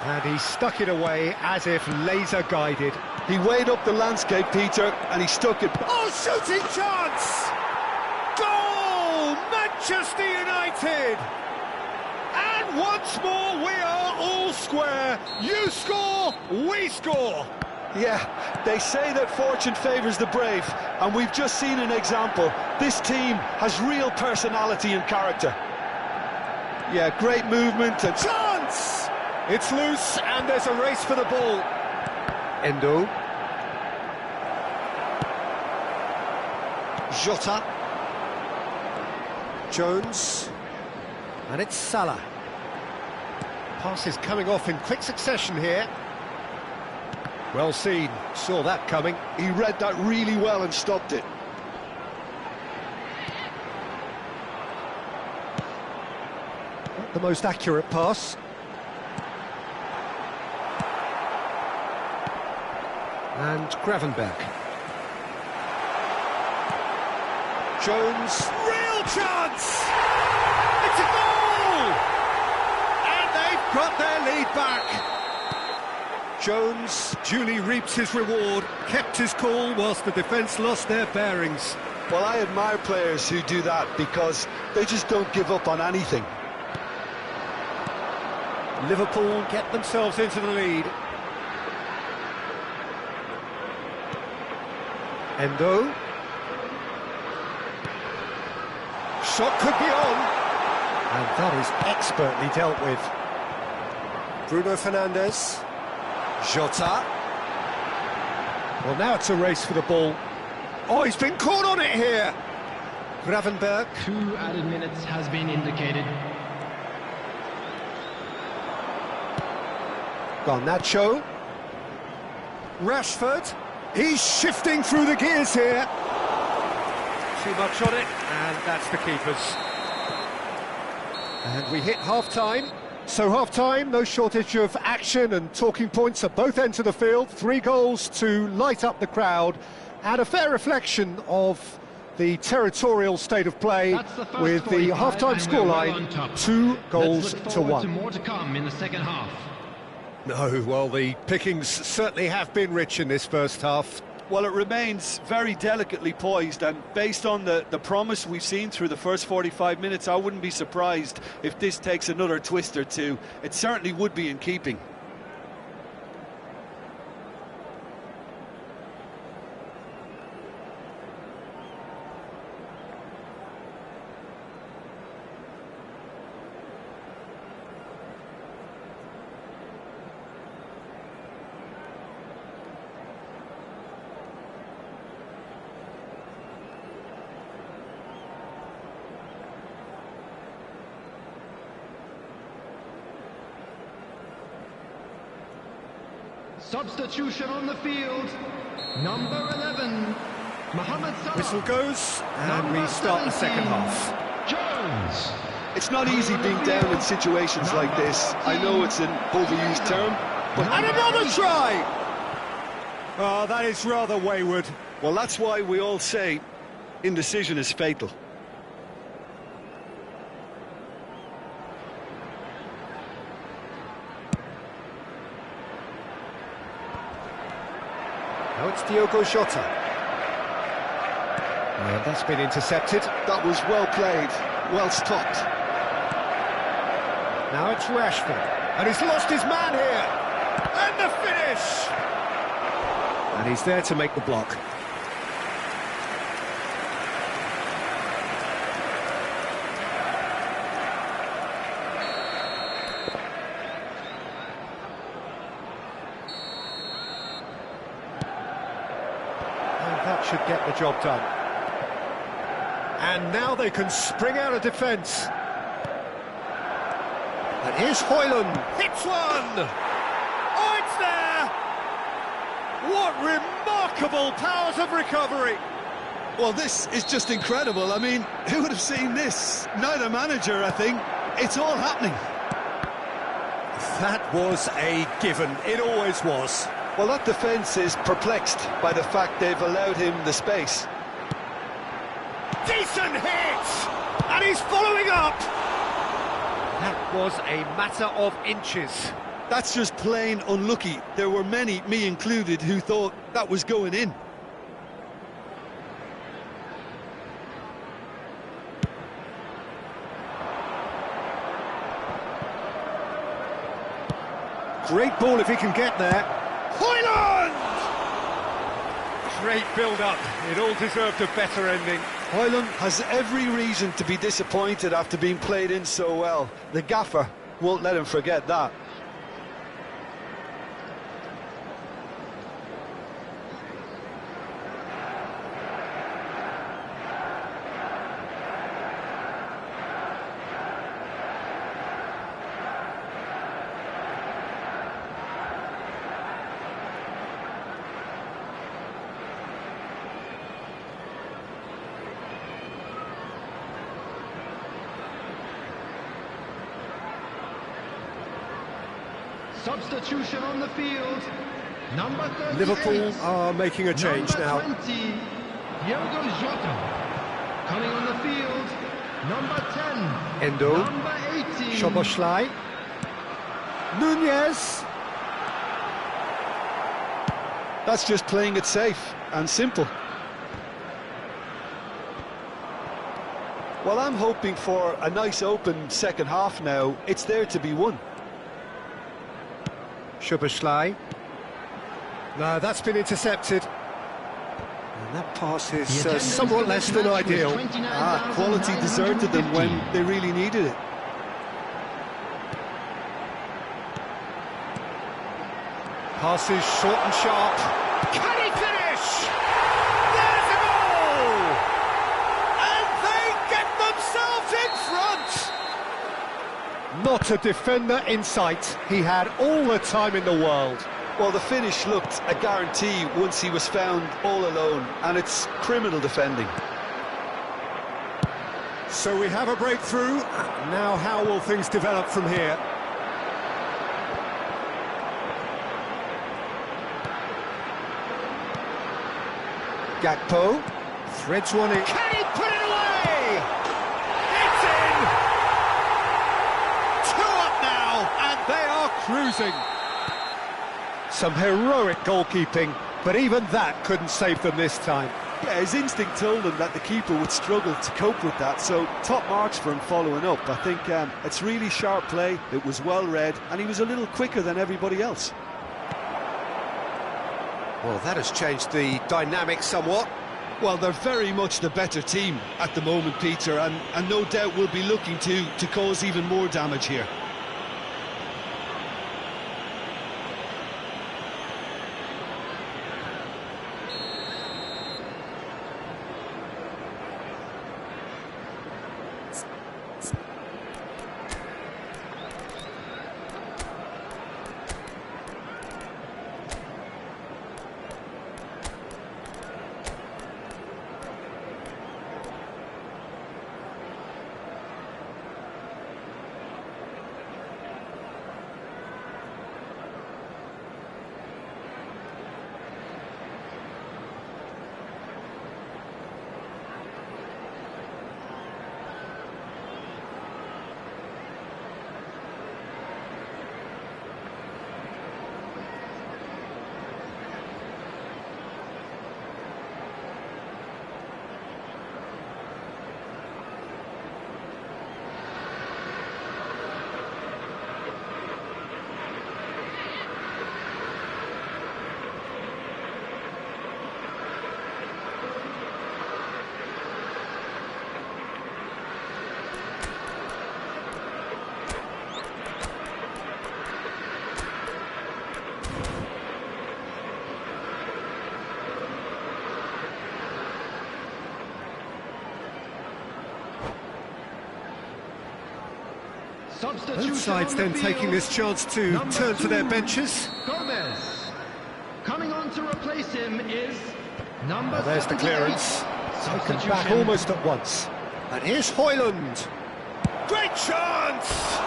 And he stuck it away as if laser guided. He weighed up the landscape, Peter, and he stuck it. Oh, shooting chance! Goal! Manchester United! And once more we are all square. You score, we score. Yeah, they say that fortune favours the brave, and we've just seen an example. This team has real personality and character. Yeah, great movement and... Chance! It's loose and there's a race for the ball. Endo. Jota. Jones. And it's Salah. Passes coming off in quick succession here. Well seen, saw that coming. He read that really well and stopped it. Not the most accurate pass. And Gravenberg. Jones, real chance! It's a goal! And they've got their lead back. Jones duly reaps his reward, kept his cool whilst the defence lost their bearings. Well, I admire players who do that because they just don't give up on anything. Liverpool get themselves into the lead. Endo. Shot could be on. And that is expertly dealt with. Bruno Fernandes. Jota. Well, now it's a race for the ball. Oh, he's been caught on it here. Gravenberg. 2 added minutes has been indicated. Garnacho. Rashford. He's shifting through the gears here. Too much on it, and that's the keeper's. And we hit half-time. So half-time, no shortage of action and talking points at both ends of the field. 3 goals to light up the crowd, and a fair reflection of the territorial state of play with the half-time scoreline, 2 goals to 1. More to come in the second half. No, well, the pickings certainly have been rich in this first half. Well, it remains very delicately poised, and based on the promise we've seen through the first 45 minutes, I wouldn't be surprised if this takes another twist or two. It certainly would be in keeping. Substitution on the field. Number 11, Mohamed Salah. Whistle goes, and we start the second half. Jones. It's not easy being down in situations like this. I know it's an overused term, but... And another try! Oh, that is rather wayward. Well, that's why we all say indecision is fatal. Now it's Diogo Jota. And that's been intercepted. That was well played, well stopped. Now it's Rashford. And he's lost his man here. And the finish! And he's there to make the block. That should get the job done. And now they can spring out of defence. And here's Højlund, hits one! Oh, it's there! What remarkable powers of recovery! Well, this is just incredible. I mean, who would have seen this? Neither manager, I think. It's all happening. That was a given, it always was. Well, that defence is perplexed by the fact they've allowed him the space. Decent hit! And he's following up! That was a matter of inches. That's just plain unlucky. There were many, me included, who thought that was going in. Great ball if he can get there. Højlund! Great build-up. It all deserved a better ending. Hoyland has every reason to be disappointed after being played in so well. The gaffer won't let him forget that. Substitution on the field. Number 38. Liverpool are making a change number now. 20, Diogo Jota. Coming on the field. Number 10. Endo. Number 18. Szoboszlai. Nunez. That's just playing it safe and simple. Well, I'm hoping for a nice open second half now. It's there to be won. Szoboszlai. No, that's been intercepted. And that pass is somewhat less than ideal. Quality deserted them when they really needed it. Pass is short and sharp. Can he finish? There's a goal! And they get themselves in front! Not a defender in sight. He had all the time in the world. Well, the finish looked a guarantee once he was found all alone, and it's criminal defending. So we have a breakthrough. Now how will things develop from here? Gakpo threads one in. Can he put it away? It's in! 2 up now, and they are cruising. Some heroic goalkeeping, but even that couldn't save them this time. Yeah, his instinct told him that the keeper would struggle to cope with that, so top marks for him following up. I think it's really sharp play, it was well read, and he was a little quicker than everybody else. Well, that has changed the dynamic somewhat. Well, they're very much the better team at the moment, Peter, and no doubt will be looking to cause even more damage here. Both sides then taking this chance to turn to their benches. Gomez. Coming on to replace him is number Well, there's the 78. clearance. Taken back Substitution. almost at once. And here's Hoyland. Great chance!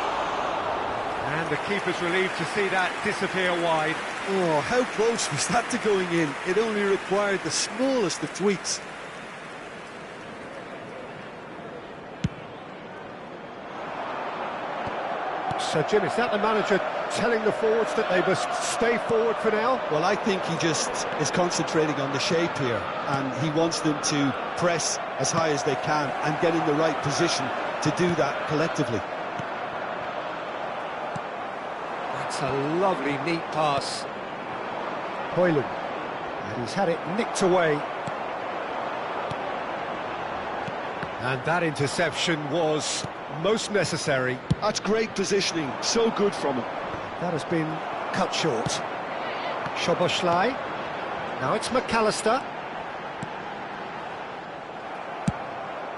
And the keeper's relieved to see that disappear wide. Oh, how close was that to going in? It only required the smallest of tweaks. So, Jim, is that the manager telling the forwards that they must stay forward for now? Well, I think he just is concentrating on the shape here, and he wants them to press as high as they can and get in the right position to do that collectively. That's a lovely, neat pass. Hoyland. And he's had it nicked away. And that interception was most necessary. That's great positioning, so good from him. That has been cut short. Szoboszlai. Now it's McAllister.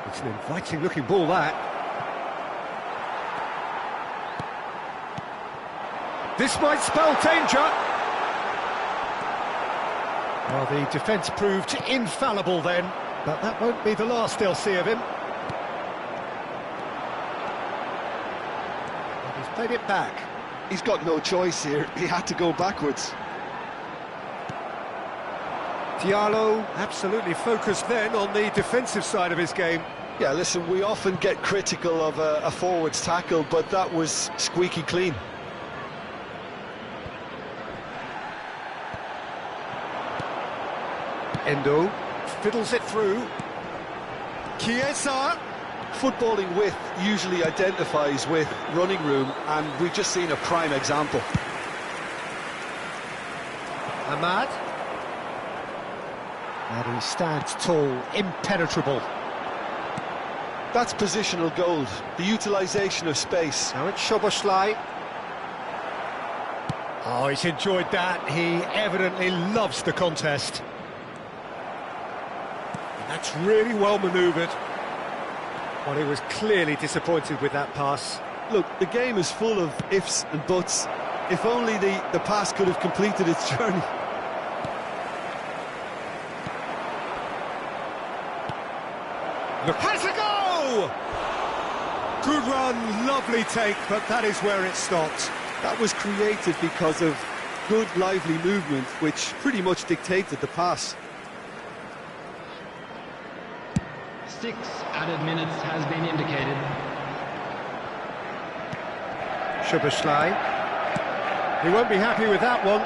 It's an inviting looking ball, that. This might spell danger. Well, the defence proved infallible then, but that won't be the last they'll see of him. And he's played it back. He's got no choice here, he had to go backwards. Diallo absolutely focused then on the defensive side of his game. Yeah, listen, we often get critical of a forward's tackle, but that was squeaky clean. Endo fiddles it through. Chiesa. Footballing width usually identifies with running room, and we've just seen a prime example. Ahmad. And he stands tall, impenetrable. That's positional gold, the utilisation of space. Now it's Szoboszlai. Oh, he's enjoyed that. He evidently loves the contest. And that's really well manoeuvred. Well, he was clearly disappointed with that pass. Look, the game is full of ifs and buts. If only the pass could have completed its journey. Look, has a go! Good run, lovely take, but that is where it stopped. That was created because of good, lively movement, which pretty much dictated the pass. 6 added minutes has been indicated. Szoboszlai. He won't be happy with that one.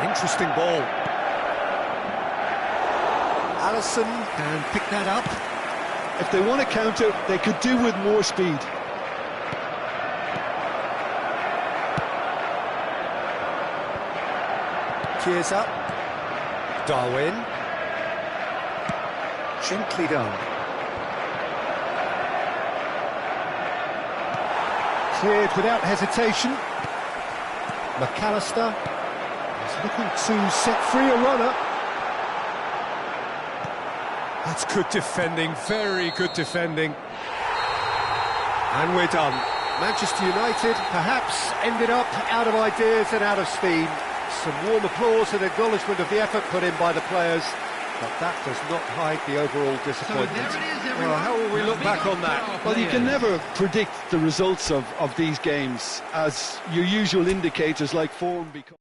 Interesting ball. Alisher can pick that up. If they want to counter, they could do with more speed. Chiesa. Darwin. Gently done. Cleared without hesitation. McAllister is looking to set free a runner. That's good defending, very good defending. And we're done. Manchester United perhaps ended up out of ideas and out of steam. Some warm applause and acknowledgement of the effort put in by the players, but that does not hide the overall disappointment. So there it is, everyone. Well, how will we look back on that? Well, you can never predict the results of these games, as your usual indicators like form become...